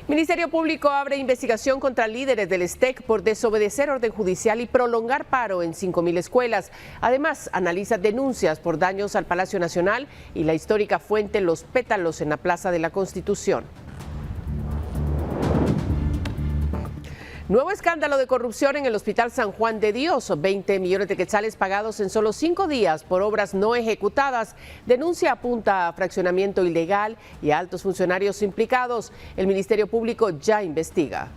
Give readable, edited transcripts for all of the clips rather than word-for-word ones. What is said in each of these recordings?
Ministerio Público abre investigación contra líderes del STEC por desobedecer orden judicial y prolongar paro en 5.000 escuelas. Además, analiza denuncias por daños al Palacio Nacional y la histórica fuente Los Pétalos en la Plaza de la Constitución. Nuevo escándalo de corrupción en el Hospital San Juan de Dios. 20 millones de quetzales pagados en solo 5 días por obras no ejecutadas. Denuncia apunta a fraccionamiento ilegal y a altos funcionarios implicados. El Ministerio Público ya investiga.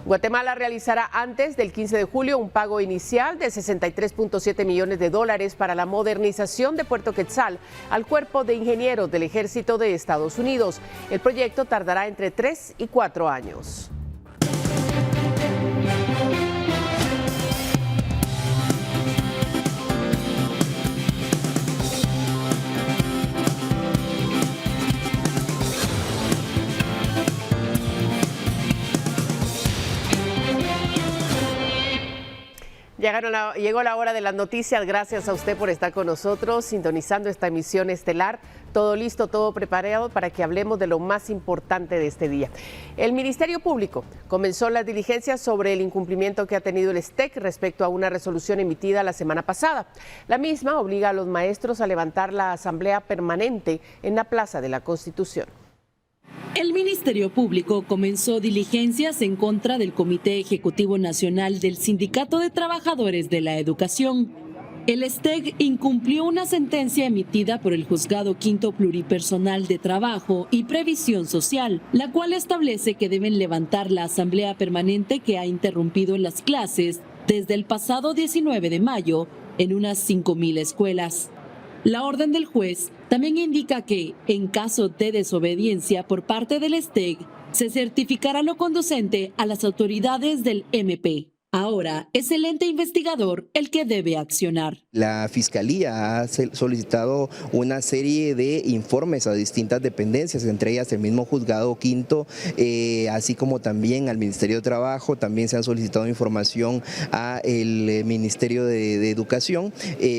Guatemala realizará antes del 15 de julio un pago inicial de $63.7 millones para la modernización de Puerto Quetzal al Cuerpo de Ingenieros del Ejército de Estados Unidos. El proyecto tardará entre 3 y 4 años. Llegó la hora de las noticias. Gracias a usted por estar con nosotros, sintonizando esta emisión estelar. Todo listo, todo preparado para que hablemos de lo más importante de este día. El Ministerio Público comenzó las diligencias sobre el incumplimiento que ha tenido el STEC respecto a una resolución emitida la semana pasada. La misma obliga a los maestros a levantar la asamblea permanente en la Plaza de la Constitución. El Ministerio Público comenzó diligencias en contra del Comité Ejecutivo Nacional del Sindicato de Trabajadores de la Educación. El STEC incumplió una sentencia emitida por el Juzgado Quinto Pluripersonal de Trabajo y Previsión Social, la cual establece que deben levantar la asamblea permanente que ha interrumpido las clases desde el pasado 19 de mayo en unas 5.000 escuelas. La orden del juez también indica que, en caso de desobediencia por parte del STEC, se certificará lo conducente a las autoridades del MP. Ahora es el ente investigador el que debe accionar. La Fiscalía ha solicitado una serie de informes a distintas dependencias, entre ellas el mismo Juzgado Quinto, así como también al Ministerio de Trabajo. También se han solicitado información al Ministerio de Educación,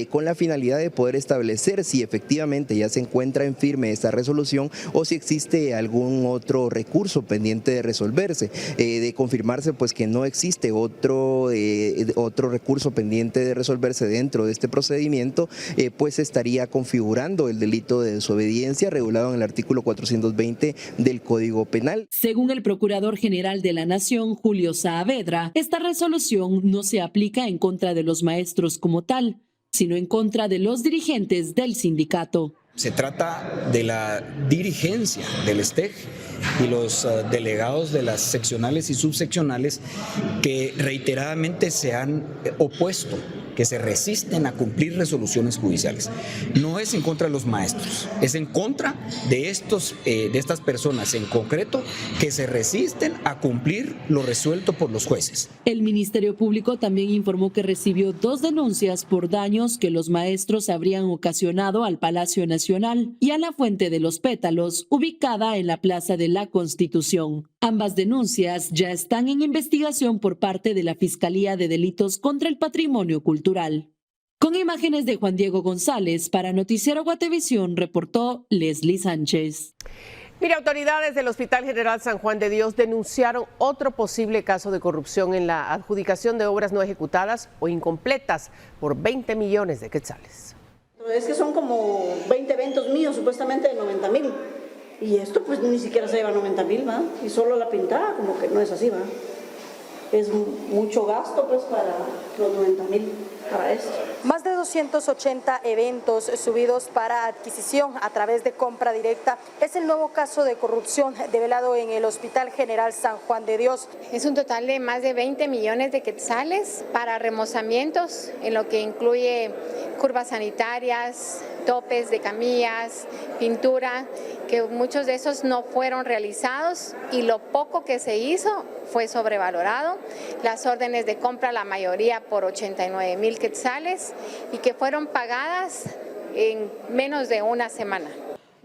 con la finalidad de poder establecer si efectivamente ya se encuentra en firme esta resolución o si existe algún otro recurso pendiente de resolverse. De confirmarse pues que no existe otro recurso pendiente de resolverse dentro de este procedimiento, pues estaría configurando el delito de desobediencia regulado en el artículo 420 del Código Penal. Según el Procurador General de la Nación, Julio Saavedra, esta resolución no se aplica en contra de los maestros como tal, sino en contra de los dirigentes del sindicato. Se trata de la dirigencia del STEC y los delegados de las seccionales y subseccionales que reiteradamente se han opuesto, que se resisten a cumplir resoluciones judiciales. No es en contra de los maestros, es en contra de estas personas en concreto que se resisten a cumplir lo resuelto por los jueces. El Ministerio Público también informó que recibió 2 denuncias por daños que los maestros habrían ocasionado al Palacio Nacional y a la Fuente de los Pétalos, ubicada en la Plaza de la Constitución. Ambas denuncias ya están en investigación por parte de la Fiscalía de Delitos contra el Patrimonio Cultural. Con imágenes de Juan Diego González, para Noticiero Guatevisión, reportó Leslie Sánchez. Mire, autoridades del Hospital General San Juan de Dios denunciaron otro posible caso de corrupción en la adjudicación de obras no ejecutadas o incompletas por 20 millones de quetzales. Es que son como 20 eventos míos, supuestamente de 90,000. Y esto pues ni siquiera se lleva 90,000, ¿va? Y solo la pintada, como que no es así, ¿va? Es mucho gasto pues para los 90,000 para esto. Más de 280 eventos subidos para adquisición a través de compra directa es el nuevo caso de corrupción develado en el Hospital General San Juan de Dios. Es un total de más de 20 millones de quetzales para remozamientos, en lo que incluye curvas sanitarias, topes de camillas, pintura, que muchos de esos no fueron realizados y lo poco que se hizo fue sobrevalorado. Las órdenes de compra, la mayoría por 89,000 quetzales y que fueron pagadas en menos de una semana.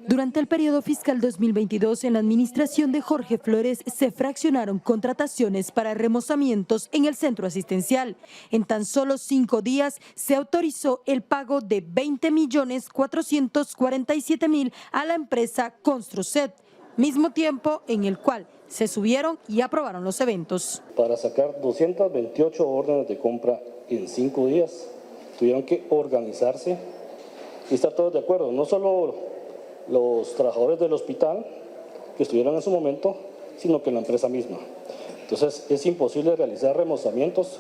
Durante el periodo fiscal 2022, en la administración de Jorge Flores se fraccionaron contrataciones para remozamientos en el centro asistencial. En tan solo 5 días se autorizó el pago de 20.447.000 a la empresa Construcet, mismo tiempo en el cual se subieron y aprobaron los eventos. Para sacar 228 órdenes de compra en 5 días, tuvieron que organizarse y estar todos de acuerdo, no solo los trabajadores del hospital que estuvieron en su momento, sino que la empresa misma. Entonces es imposible realizar remozamientos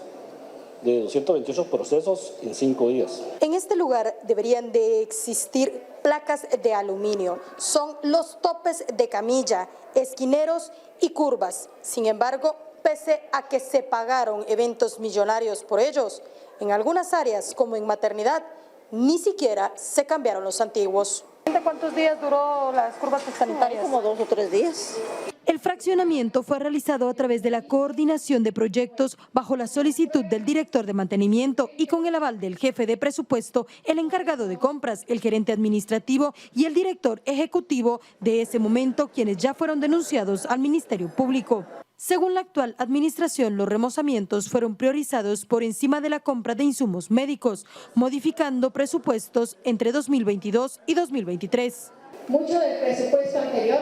de 228 procesos en 5 días. En este lugar deberían de existir placas de aluminio. Son los topes de camilla, esquineros y curvas. Sin embargo, pese a que se pagaron eventos millonarios por ellos, en algunas áreas, como en maternidad, ni siquiera se cambiaron los antiguos. ¿Cuántos días duró las curvas sanitarias? Como 2 o 3 días. El fraccionamiento fue realizado a través de la coordinación de proyectos bajo la solicitud del director de mantenimiento y con el aval del jefe de presupuesto, el encargado de compras, el gerente administrativo y el director ejecutivo de ese momento, quienes ya fueron denunciados al Ministerio Público. Según la actual administración, los remozamientos fueron priorizados por encima de la compra de insumos médicos, modificando presupuestos entre 2022 y 2023. Mucho del presupuesto anterior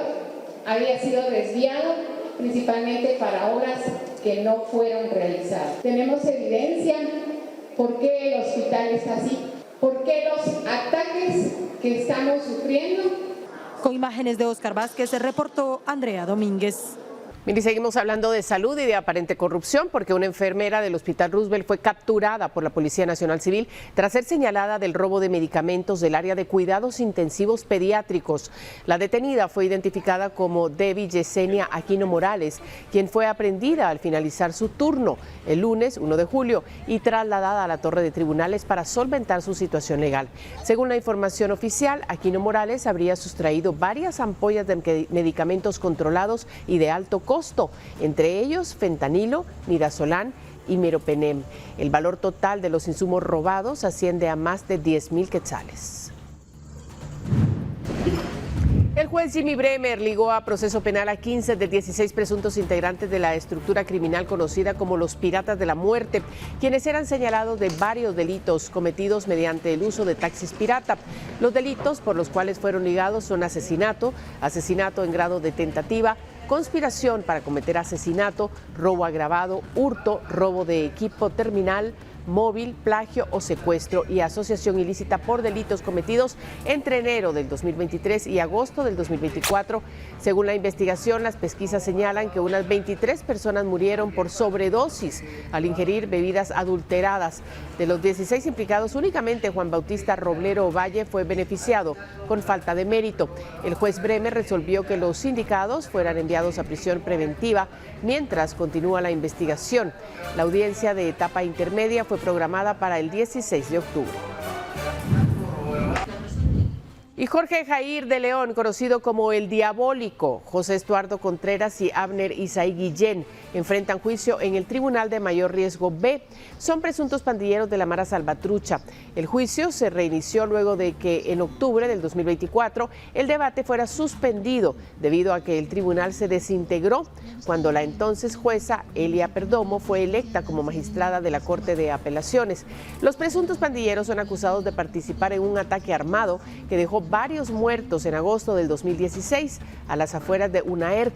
había sido desviado principalmente para obras que no fueron realizadas. Tenemos evidencia por qué el hospital está así, por qué los ataques que estamos sufriendo. Con imágenes de Oscar Vázquez, se reportó Andrea Domínguez. Y seguimos hablando de salud y de aparente corrupción porque una enfermera del Hospital Roosevelt fue capturada por la Policía Nacional Civil tras ser señalada del robo de medicamentos del área de cuidados intensivos pediátricos. La detenida fue identificada como Debbie Yesenia Aquino Morales, quien fue aprehendida al finalizar su turno el lunes 1 de julio y trasladada a la torre de tribunales para solventar su situación legal. Según la información oficial, Aquino Morales habría sustraído varias ampollas de medicamentos controlados y de alto costo, entre ellos fentanilo, midazolam y meropenem. El valor total de los insumos robados asciende a más de 10,000 quetzales. El juez Jimmy Bremer ligó a proceso penal a 15 de 16 presuntos integrantes de la estructura criminal conocida como los Piratas de la Muerte, quienes eran señalados de varios delitos cometidos mediante el uso de taxis pirata. Los delitos por los cuales fueron ligados son asesinato, asesinato en grado de tentativa, conspiración para cometer asesinato, robo agravado, hurto, robo de equipo terminal, móvil, plagio o secuestro y asociación ilícita por delitos cometidos entre enero del 2023 y agosto del 2024. Según la investigación, las pesquisas señalan que unas 23 personas murieron por sobredosis al ingerir bebidas adulteradas. De los 16 implicados, únicamente Juan Bautista Roblero Valle fue beneficiado con falta de mérito. El juez Bremer resolvió que los sindicados fueran enviados a prisión preventiva mientras continúa la investigación. La audiencia de etapa intermedia fue programada para el 16 de octubre. Y Jorge Jair de León, conocido como el Diabólico, José Estuardo Contreras y Abner Isaí Guillén, enfrentan juicio en el Tribunal de Mayor Riesgo B. Son presuntos pandilleros de la Mara Salvatrucha. El juicio se reinició luego de que en octubre del 2024 el debate fuera suspendido debido a que el tribunal se desintegró cuando la entonces jueza Elia Perdomo fue electa como magistrada de la Corte de Apelaciones. Los presuntos pandilleros son acusados de participar en un ataque armado que dejó varios muertos en agosto del 2016 a las afueras de Unaerc.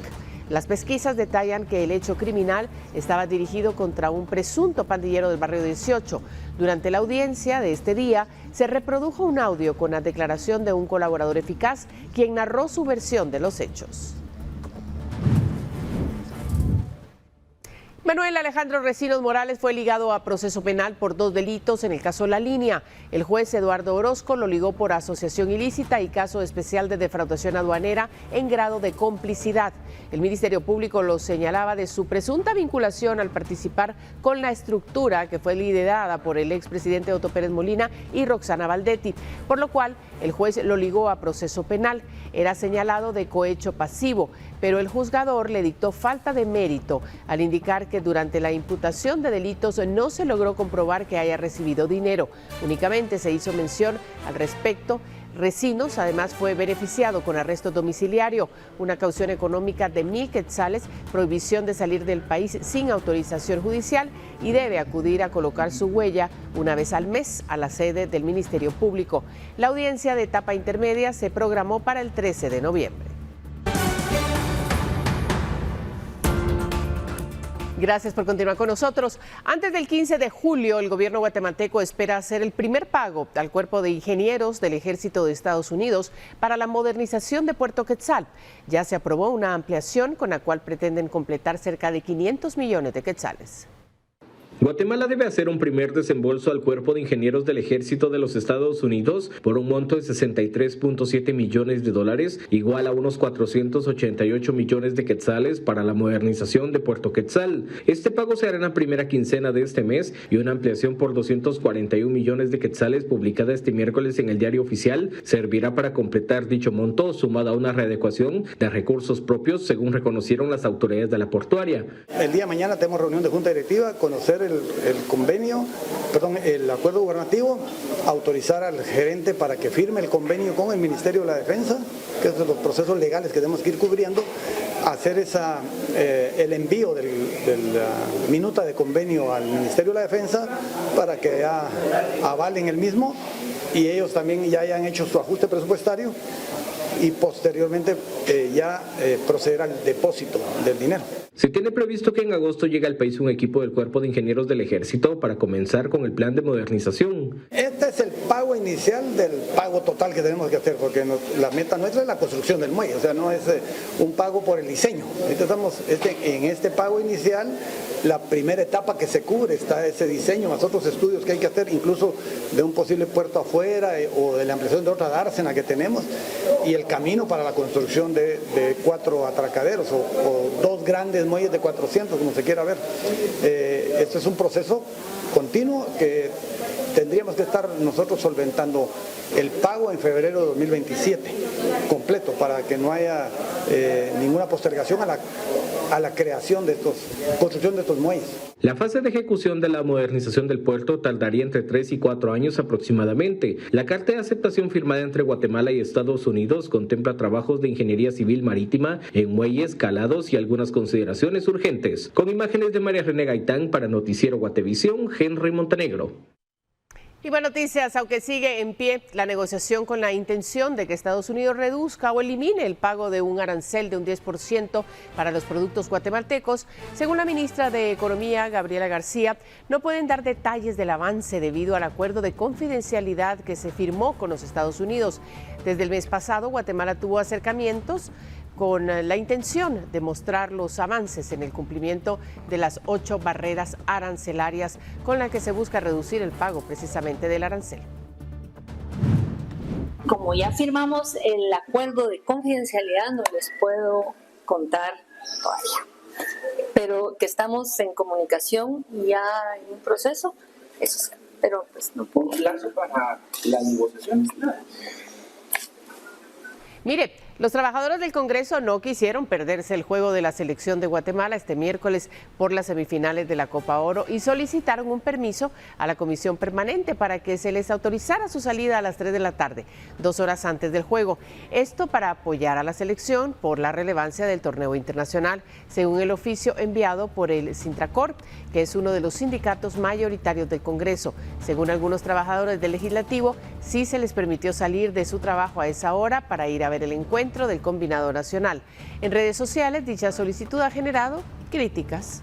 Las pesquisas detallan que el hecho criminal estaba dirigido contra un presunto pandillero del barrio 18. Durante la audiencia de este día se reprodujo un audio con la declaración de un colaborador eficaz, quien narró su versión de los hechos. Manuel Alejandro Recinos Morales fue ligado a proceso penal por 2 delitos en el caso La Línea. El juez Eduardo Orozco lo ligó por asociación ilícita y caso especial de defraudación aduanera en grado de complicidad. El Ministerio Público lo señalaba de su presunta vinculación al participar con la estructura que fue liderada por el expresidente Otto Pérez Molina y Roxana Valdetti, por lo cual el juez lo ligó a proceso penal. Era señalado de cohecho pasivo, pero el juzgador le dictó falta de mérito al indicar que durante la imputación de delitos no se logró comprobar que haya recibido dinero. Únicamente se hizo mención al respecto Recinos además fue beneficiado con arresto domiciliario, una caución económica de 1.000 quetzales, prohibición de salir del país sin autorización judicial y debe acudir a colocar su huella una vez al mes a la sede del Ministerio Público. La audiencia de etapa intermedia se programó para el 13 de noviembre. Gracias por continuar con nosotros. Antes del 15 de julio, el gobierno guatemalteco espera hacer el primer pago al Cuerpo de Ingenieros del Ejército de Estados Unidos para la modernización de Puerto Quetzal. Ya se aprobó una ampliación con la cual pretenden completar cerca de 500 millones de quetzales. Guatemala debe hacer un primer desembolso al Cuerpo de Ingenieros del Ejército de los Estados Unidos por un monto de 63.7 millones de dólares, igual a unos 488 millones de quetzales para la modernización de Puerto Quetzal. Este pago se hará en la primera quincena de este mes y una ampliación por 241 millones de quetzales publicada este miércoles en el Diario Oficial servirá para completar dicho monto, sumado a una readecuación de recursos propios, según reconocieron las autoridades de la portuaria. El día de mañana tenemos reunión de Junta Directiva, conocer el acuerdo gubernativo, autorizar al gerente para que firme el convenio con el Ministerio de la Defensa, que es de los procesos legales que tenemos que ir cubriendo, hacer el envío de la minuta de convenio al Ministerio de la Defensa para que ya avalen el mismo y ellos también ya hayan hecho su ajuste presupuestario y posteriormente proceder al depósito del dinero. Se tiene previsto que en agosto llegue al país un equipo del Cuerpo de Ingenieros del Ejército para comenzar con el plan de modernización. Este es el pago inicial del pago total que tenemos que hacer, porque la meta nuestra es la construcción del muelle, o sea, no es un pago por el diseño. En este pago inicial, la primera etapa que se cubre está ese diseño, más otros estudios que hay que hacer, incluso de un posible puerto afuera o de la ampliación de otra dársena que tenemos, y el camino para la construcción de 4 atracaderos o 2 grandes muelles de 400, como se quiera ver. Esto es un proceso continuo que tendríamos que estar nosotros solventando el pago en febrero de 2027 completo para que no haya ninguna postergación a la construcción de estos muelles. La fase de ejecución de la modernización del puerto tardaría entre 3 y 4 años aproximadamente. La carta de aceptación firmada entre Guatemala y Estados Unidos contempla trabajos de ingeniería civil marítima en muelles, calados y algunas consideraciones urgentes. Con imágenes de María René Gaitán para Noticiero Guatevisión, Henry Montenegro. Y buenas noticias, aunque sigue en pie la negociación con la intención de que Estados Unidos reduzca o elimine el pago de un arancel de un 10% para los productos guatemaltecos, según la ministra de Economía, Gabriela García, no pueden dar detalles del avance debido al acuerdo de confidencialidad que se firmó con los Estados Unidos. Desde el mes pasado, Guatemala tuvo acercamientos con la intención de mostrar los avances en el cumplimiento de las 8 barreras arancelarias con las que se busca reducir el pago precisamente del arancel. Como ya firmamos el acuerdo de confidencialidad, no les puedo contar todavía, pero que estamos en comunicación y ya en un proceso, eso sí, pero pues no puedo. ¿Un plazo para la negociación? Mire, los trabajadores del Congreso no quisieron perderse el juego de la selección de Guatemala este miércoles por las semifinales de la Copa Oro y solicitaron un permiso a la Comisión Permanente para que se les autorizara su salida a las 3 de la tarde, 2 horas antes del juego. Esto para apoyar a la selección por la relevancia del torneo internacional, según el oficio enviado por el Sintracor, que es uno de los sindicatos mayoritarios del Congreso. Según algunos trabajadores del Legislativo, sí se les permitió salir de su trabajo a esa hora para ir a ver el encuentro del Combinado Nacional. En redes sociales, dicha solicitud ha generado críticas.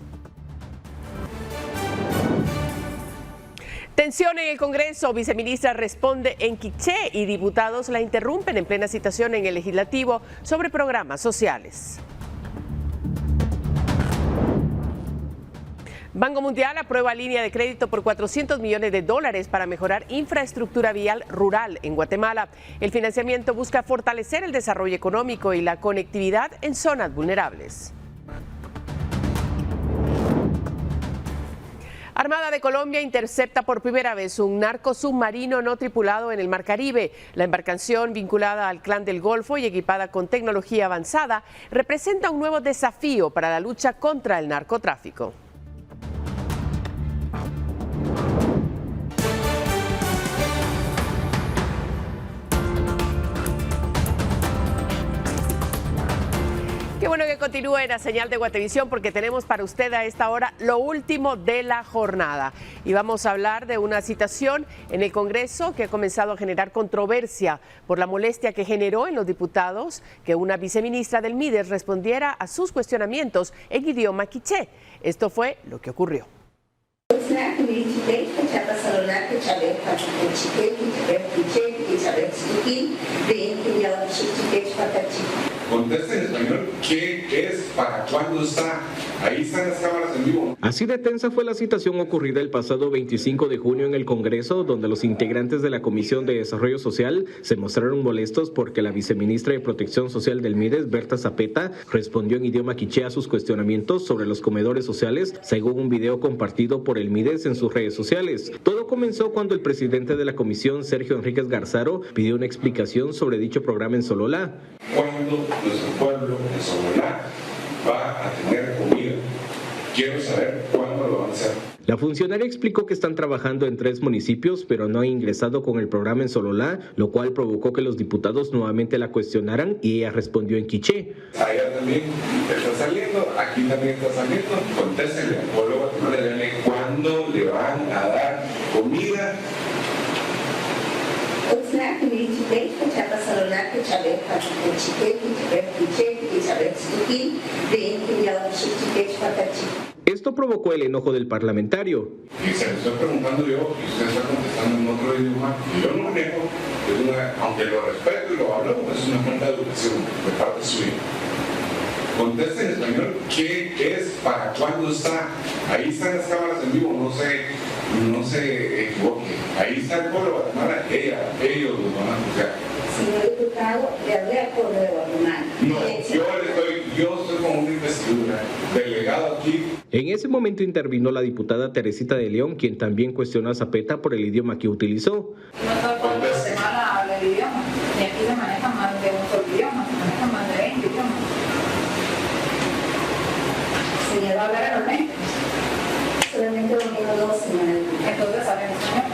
Tensión en el Congreso, viceministra responde en quiché y diputados la interrumpen en plena citación en el Legislativo sobre programas sociales. Banco Mundial aprueba línea de crédito por $400 millones para mejorar infraestructura vial rural en Guatemala. El financiamiento busca fortalecer el desarrollo económico y la conectividad en zonas vulnerables. Armada de Colombia intercepta por primera vez un narco submarino no tripulado en el Mar Caribe. La embarcación, vinculada al Clan del Golfo y equipada con tecnología avanzada, representa un nuevo desafío para la lucha contra el narcotráfico. bueno que continúe en la señal de Guatevisión porque tenemos para usted a esta hora lo último de la jornada. Y vamos a hablar de una citación en el Congreso que ha comenzado a generar controversia por la molestia que generó en los diputados que una viceministra del MIDES respondiera a sus cuestionamientos en idioma quiché. Esto fue lo que ocurrió. Contesta en español, ¿qué es? ¿Para cuándo está? Ahí están las cámaras en vivo. Así de tensa fue la citación ocurrida el pasado 25 de junio en el Congreso, donde los integrantes de la Comisión de Desarrollo Social se mostraron molestos porque la viceministra de Protección Social del MIDES, Berta Zapeta, respondió en idioma quiché a sus cuestionamientos sobre los comedores sociales, según un video compartido por el MIDES en sus redes sociales. Todo comenzó cuando el presidente de la comisión, Sergio Enríquez Garzaro, pidió una explicación sobre dicho programa en Sololá. ¿Cuándo nuestro pueblo de Sololá va a tener comida? Quiero saber cuándo lo van a hacer. La funcionaria explicó que están trabajando en 3 municipios, pero no ha ingresado con el programa en Sololá, lo cual provocó que los diputados nuevamente la cuestionaran y ella respondió en quiché. Allá también está saliendo, aquí también está saliendo. Contéstenle al pueblo guatemalteco cuándo le van a dar comida. Esto provocó el enojo del parlamentario. Y se lo estoy preguntando yo, y usted está contestando en otro idioma, y yo no niego, aunque lo respeto y lo hablo, es una falta de educación de parte suya. Conteste en español, ¿qué es? ¿Para cuándo está? Ahí están las cámaras en vivo, no se equivoque. Ahí está el pueblo de Guatemala, ellos los van a juzgar. Señor diputado, le hablé al pueblo de Guatemala. No, yo estoy como una investidura, delegado aquí. En ese momento intervino la diputada Teresita de León, quien también cuestionó a Zapeta por el idioma que utilizó. No todo el pueblo de Guatemala habla el idioma, y aquí se maneja más de un solo idioma, se maneja más de 20 idiomas. Señor, ¿va a hablar en los 20? Solamente domino 2, señora. Entonces, ¿saben español?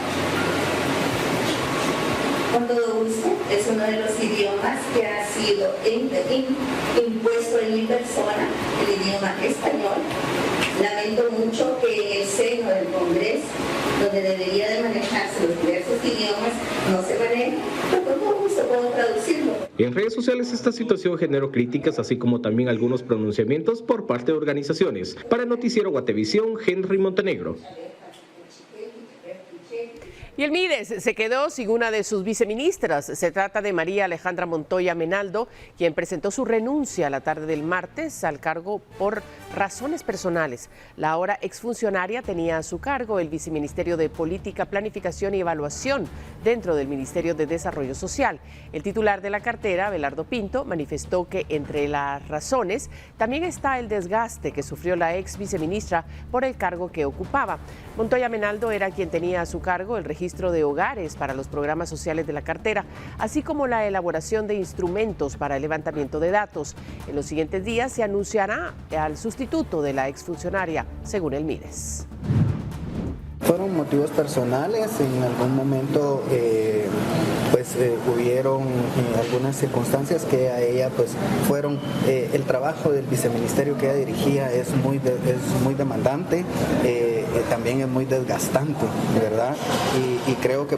Cuando usted es uno de los idiomas que ha sido impuesto en mi persona, el idioma español. Lamento mucho que en el seno del Congreso, donde debería de manejarse los diversos idiomas, no se maneja, pero con todo gusto puedo traducirlo. En redes sociales esta situación generó críticas, así como también algunos pronunciamientos por parte de organizaciones. Para Noticiero Guatevisión, Henry Montenegro. Y el MIDES se quedó sin una de sus viceministras. Se trata de María Alejandra Montoya Menaldo, quien presentó su renuncia la tarde del martes al cargo por razones personales. La ahora exfuncionaria tenía a su cargo el Viceministerio de Política, Planificación y Evaluación dentro del Ministerio de Desarrollo Social. El titular de la cartera, Abelardo Pinto, manifestó que entre las razones también está el desgaste que sufrió la ex viceministra por el cargo que ocupaba. Montoya Menaldo era quien tenía a su cargo el registro de hogares para los programas sociales de la cartera, así como la elaboración de instrumentos para el levantamiento de datos. En los siguientes días se anunciará al sustituto de la exfuncionaria, según el MIDES. Fueron motivos personales, en algún momento hubieron algunas circunstancias que a ella fueron, el trabajo del viceministerio que ella dirigía es muy demandante, también es muy desgastante, ¿verdad? Y creo que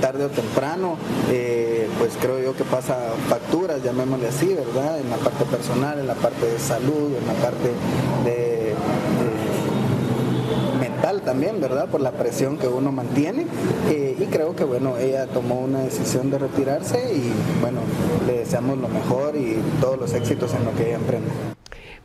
tarde o temprano, creo yo que pasa facturas, llamémosle así, ¿verdad? En la parte personal, en la parte de salud, en la parte de mental también, ¿verdad? Por la presión que uno mantiene, y creo que ella tomó una decisión de retirarse y le deseamos lo mejor y todos los éxitos en lo que ella emprende.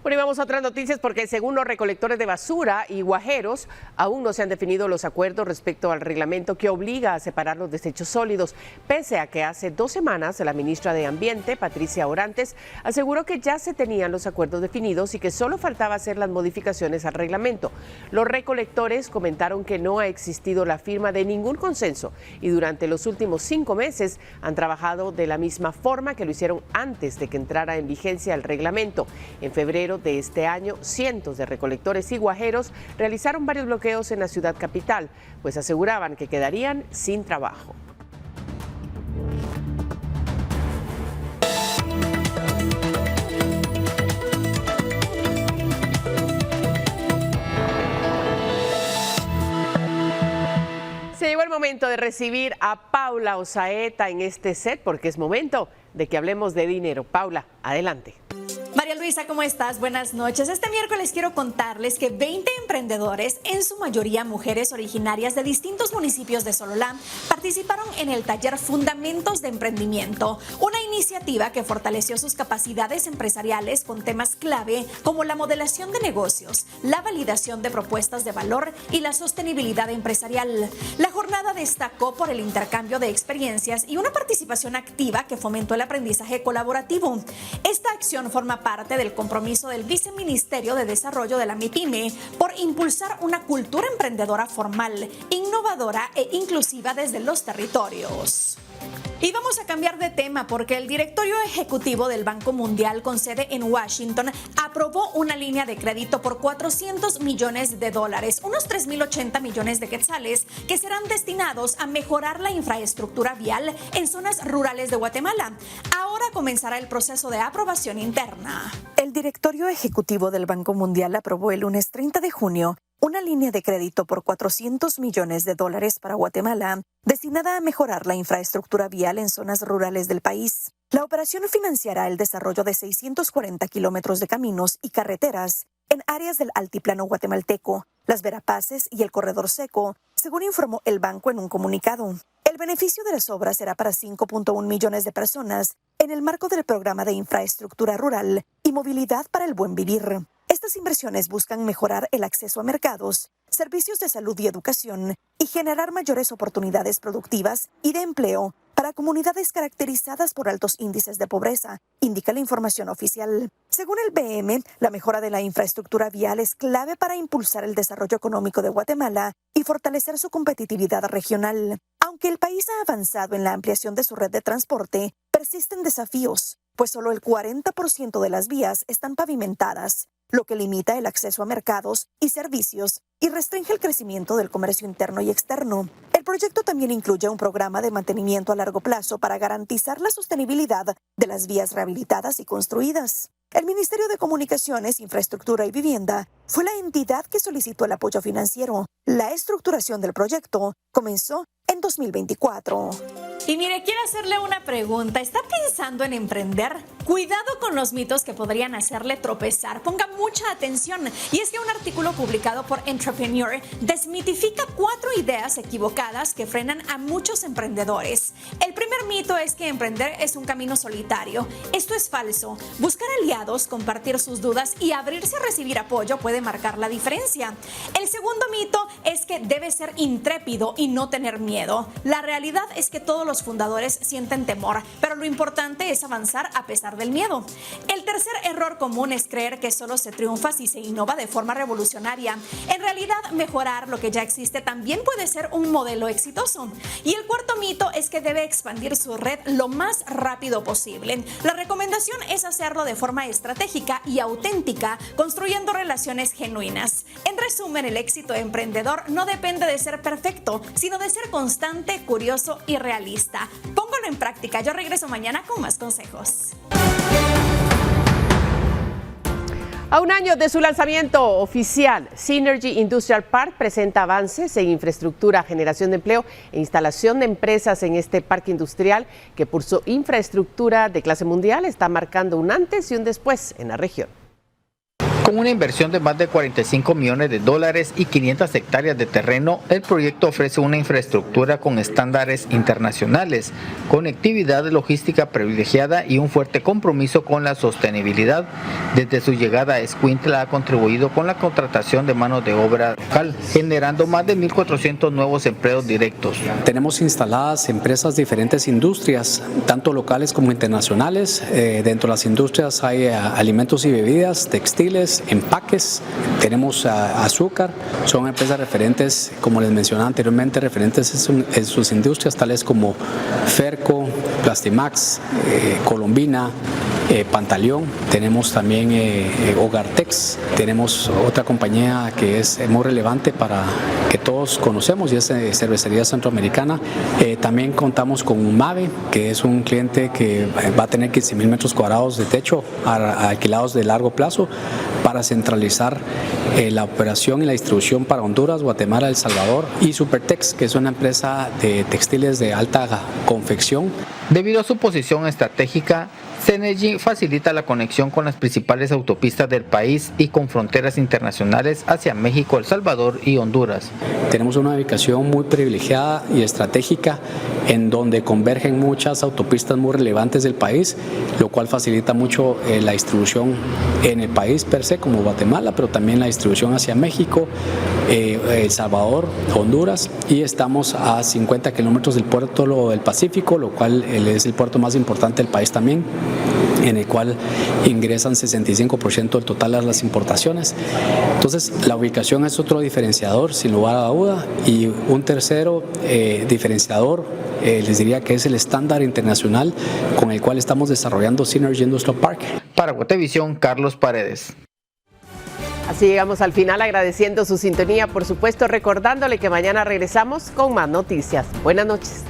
Bueno, y vamos a otras noticias porque según los recolectores de basura y guajeros, aún no se han definido los acuerdos respecto al reglamento que obliga a separar los desechos sólidos, pese a que hace 2 semanas la ministra de Ambiente, Patricia Orantes, aseguró que ya se tenían los acuerdos definidos y que solo faltaba hacer las modificaciones al reglamento. Los recolectores comentaron que no ha existido la firma de ningún consenso y durante los últimos 5 meses han trabajado de la misma forma que lo hicieron antes de que entrara en vigencia el reglamento. En febrero de este año, cientos de recolectores y guajeros realizaron varios bloqueos en la ciudad capital, pues aseguraban que quedarían sin trabajo. momento de recibir a Paula Osaeta en este set porque es momento de que hablemos de dinero. Paula, adelante. María Luisa, ¿cómo estás? Buenas noches. Este miércoles quiero contarles que 20 emprendedores, en su mayoría mujeres originarias de distintos municipios de Sololá, participaron en el taller Fundamentos de Emprendimiento, una iniciativa que fortaleció sus capacidades empresariales con temas clave como la modelación de negocios, la validación de propuestas de valor y la sostenibilidad empresarial. La jornada destacó por el intercambio de experiencias y una participación activa que fomentó el aprendizaje colaborativo. Esta acción forma parte del compromiso del Viceministerio de Desarrollo de la MIPYME por impulsar una cultura emprendedora formal, innovadora e inclusiva desde los territorios. Y vamos a cambiar de tema porque el directorio ejecutivo del Banco Mundial con sede en Washington aprobó una línea de crédito por $400 millones, unos 3.080 millones de quetzales, que serán destinados a mejorar la infraestructura vial en zonas rurales de Guatemala. Ahora comenzará el proceso de aprobación interna. El directorio ejecutivo del Banco Mundial aprobó el lunes 30 de junio una línea de crédito por $400 millones para Guatemala, destinada a mejorar la infraestructura vial en zonas rurales del país. La operación financiará el desarrollo de 640 kilómetros de caminos y carreteras en áreas del altiplano guatemalteco, las Verapaces y el Corredor Seco, según informó el banco en un comunicado. El beneficio de las obras será para 5.1 millones de personas en el marco del programa de infraestructura rural y movilidad para el buen vivir. Estas inversiones buscan mejorar el acceso a mercados, servicios de salud y educación y generar mayores oportunidades productivas y de empleo para comunidades caracterizadas por altos índices de pobreza, indica la información oficial. Según el BM, la mejora de la infraestructura vial es clave para impulsar el desarrollo económico de Guatemala y fortalecer su competitividad regional. Aunque el país ha avanzado en la ampliación de su red de transporte, persisten desafíos, pues solo el 40% de las vías están pavimentadas, lo que limita el acceso a mercados y servicios y restringe el crecimiento del comercio interno y externo. El proyecto también incluye un programa de mantenimiento a largo plazo para garantizar la sostenibilidad de las vías rehabilitadas y construidas. El Ministerio de Comunicaciones, Infraestructura y Vivienda fue la entidad que solicitó el apoyo financiero. La estructuración del proyecto comenzó en 2024. Y mire, quiero hacerle una pregunta. ¿Está pensando en emprender? Cuidado con los mitos que podrían hacerle tropezar. Ponga mucha atención. Y es que un artículo publicado por Entrepreneur desmitifica 4 ideas equivocadas que frenan a muchos emprendedores. El primer mito es que emprender es un camino solitario. Esto es falso. Buscar aliados, compartir sus dudas y abrirse a recibir apoyo puede marcar la diferencia. El segundo mito es que debe ser intrépido y no tener miedo. La realidad es que todos los fundadores sienten temor, pero lo importante es avanzar a pesar del miedo. El tercer error común es creer que solo se triunfa si se innova de forma revolucionaria. En realidad, mejorar lo que ya existe también puede ser un modelo exitoso. Y el cuarto mito es que debe expandir su red lo más rápido posible. La recomendación es hacerlo de forma estratégica y auténtica, construyendo relaciones genuinas. En resumen, el éxito emprendedor no depende de ser perfecto, sino de ser constante, curioso y realista. Póngalo en práctica. Yo regreso mañana con más consejos. A un año de su lanzamiento oficial, Synergy Industrial Park presenta avances en infraestructura, generación de empleo e instalación de empresas en este parque industrial que por su infraestructura de clase mundial está marcando un antes y un después en la región. Con una inversión de más de $45 millones y 500 hectáreas de terreno, el proyecto ofrece una infraestructura con estándares internacionales, conectividad logística privilegiada y un fuerte compromiso con la sostenibilidad. Desde su llegada a Escuintla ha contribuido con la contratación de mano de obra local, generando más de 1.400 nuevos empleos directos. Tenemos instaladas empresas de diferentes industrias, tanto locales como internacionales. Dentro de las industrias hay alimentos y bebidas, textiles, empaques, tenemos azúcar, son empresas referentes, como les mencionaba anteriormente, referentes en sus industrias tales como Ferco, Plastimax, Colombina, Pantaleón, tenemos también Hogartex, tenemos otra compañía que es muy relevante para que todos conocemos y es Cervecería Centroamericana. También contamos con Mave, que es un cliente que va a tener 15,000 metros cuadrados de techo alquilados de largo plazo para centralizar la operación y la distribución para Honduras, Guatemala, El Salvador, y Supertex, que es una empresa de textiles de alta confección. Debido a su posición estratégica, Cenergy facilita la conexión con las principales autopistas del país y con fronteras internacionales hacia México, El Salvador y Honduras. Tenemos una ubicación muy privilegiada y estratégica en donde convergen muchas autopistas muy relevantes del país, lo cual facilita mucho la distribución en el país per se, como Guatemala, pero también la distribución hacia México, El Salvador, Honduras, y estamos a 50 kilómetros del puerto del Pacífico, lo cual es el puerto más importante del país también, en el cual ingresan 65% del total de las importaciones. Entonces, la ubicación es otro diferenciador, sin lugar a duda, y un tercero diferenciador, les diría que es el estándar internacional con el cual estamos desarrollando Synergy Industrial Park. Para Guatevisión, Carlos Paredes. Así llegamos al final, agradeciendo su sintonía, por supuesto, recordándole que mañana regresamos con más noticias. Buenas noches.